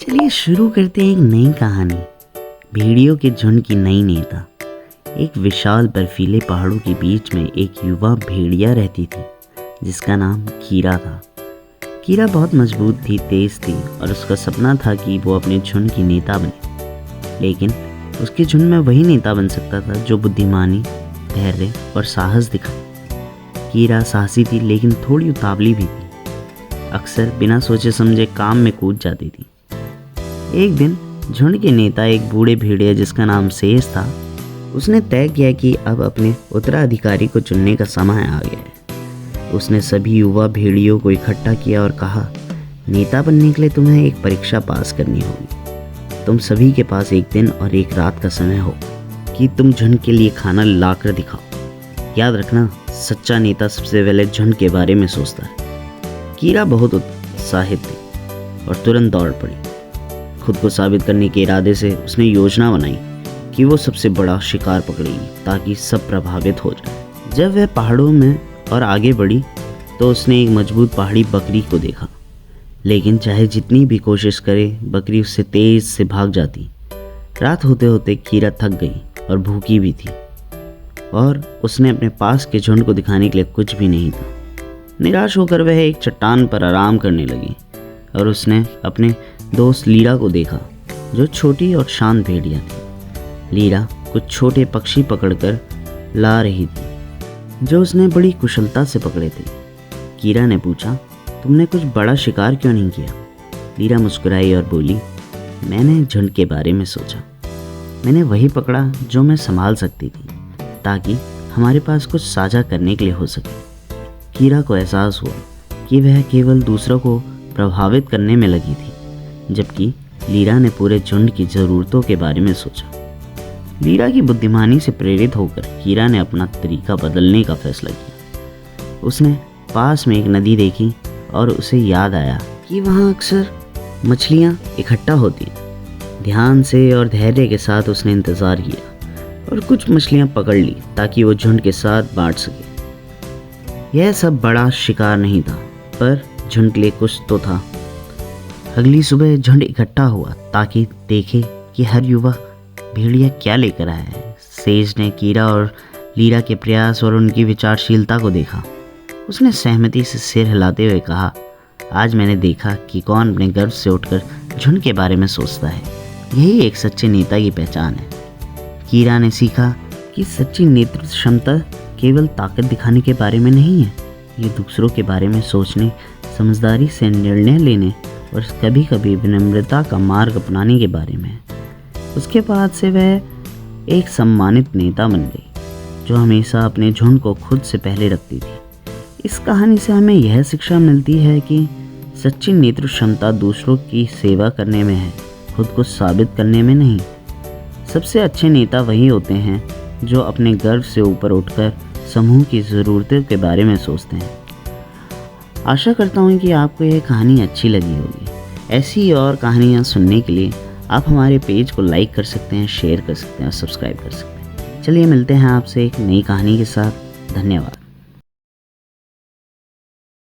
चलिए शुरू करते हैं एक नई कहानी। भेड़ियों के झुंड की नई नेता। एक विशाल बर्फीले पहाड़ों के बीच में एक युवा भेड़िया रहती थी जिसका नाम कीरा था। कीरा बहुत मजबूत थी, तेज थी और उसका सपना था कि वो अपने झुंड की नेता बने। लेकिन उसके झुंड में वही नेता बन सकता था जो बुद्धिमानी, धैर्य और साहस दिखाए। कीरा साहसी थी लेकिन थोड़ी उतावली भी थी। अक्सर बिना सोचे समझे काम में कूद जाती थी। एक दिन झुंड के नेता, एक बूढ़े भेड़िया जिसका नाम शेष था, उसने तय किया कि अब अपने उत्तराधिकारी को चुनने का समय आ गया है। उसने सभी युवा भेड़ियों को इकट्ठा किया और कहा, नेता बनने के लिए तुम्हें एक परीक्षा पास करनी होगी। तुम सभी के पास एक दिन और एक रात का समय हो कि तुम झुंड के लिए खाना लाकर दिखाओ। याद रखना, सच्चा नेता सबसे पहले झुंड के बारे में सोचता है। कीरा बहुत उत्साहित थी और तुरंत दौड़ पड़ी। खुद को साबित करने के इरादे से उसने योजना बनाई कि वो सबसे बड़ा शिकार पकड़ेगी ताकि सब प्रभावित हो जाए। जब वह पहाड़ों में और आगे बढ़ी तो उसने एक मजबूत पहाड़ी बकरी को देखा, लेकिन चाहे जितनी भी कोशिश करे बकरी उससे तेज से भाग जाती। रात होते होते कीरा थक गई और भूखी भी थी और उसने अपने पास के झुंड को दिखाने के लिए कुछ भी नहीं था। निराश होकर वह एक चट्टान पर आराम करने लगी और उसने अपने दोस्त लीरा को देखा जो छोटी और शांत भेड़िया थी। लीरा कुछ छोटे पक्षी पकड़कर ला रही थी जो उसने बड़ी कुशलता से पकड़े थे। कीरा ने पूछा, तुमने कुछ बड़ा शिकार क्यों नहीं किया? लीरा मुस्कुराई और बोली, मैंने झुंड के बारे में सोचा। मैंने वही पकड़ा जो मैं संभाल सकती थी ताकि हमारे पास कुछ साझा करने के लिए हो सके। कीरा को एहसास हुआ कि वह केवल दूसरों को प्रभावित करने में लगी थी, जबकि लीरा ने पूरे झुंड की ज़रूरतों के बारे में सोचा। लीरा की बुद्धिमानी से प्रेरित होकर कीरा ने अपना तरीका बदलने का फैसला किया। उसने पास में एक नदी देखी और उसे याद आया कि वहाँ अक्सर मछलियाँ इकट्ठा होती। ध्यान से और धैर्य के साथ उसने इंतज़ार किया और कुछ मछलियाँ पकड़ ली ताकि वो झुंड के साथ बांट सके। यह सब बड़ा शिकार नहीं था, पर झुंड के लिए कुछ तो था। अगली सुबह झुंड इकट्ठा हुआ ताकि देखे कि हर युवा भेड़िया क्या लेकर आया है। सेज ने कीरा और लीरा के प्रयास और उनकी विचारशीलता को देखा। उसने सहमति से सिर हिलाते हुए कहा, आज मैंने देखा कि कौन अपने गर्व से उठकर झुंड के बारे में सोचता है। यही एक सच्चे नेता की पहचान है। कीरा ने सीखा कि सच्ची नेतृत्व क्षमता केवल ताकत दिखाने के बारे में नहीं है, ये दूसरों के बारे में सोचने, समझदारी से निर्णय लेने और कभी कभी विनम्रता का मार्ग अपनाने के बारे में है। उसके बाद से वह एक सम्मानित नेता बन गई जो हमेशा अपने झुंड को खुद से पहले रखती थी। इस कहानी से हमें यह शिक्षा मिलती है कि सच्ची नेतृत्व क्षमता दूसरों की सेवा करने में है, खुद को साबित करने में नहीं। सबसे अच्छे नेता वही होते हैं जो अपने गर्व से ऊपर उठकर समूह की ज़रूरतों के बारे में सोचते हैं। आशा करता हूँ कि आपको यह कहानी अच्छी लगी होगी। ऐसी और कहानियाँ सुनने के लिए आप हमारे पेज को लाइक कर सकते हैं, शेयर कर सकते हैं और सब्सक्राइब कर सकते हैं। चलिए मिलते हैं आपसे एक नई कहानी के साथ। धन्यवाद।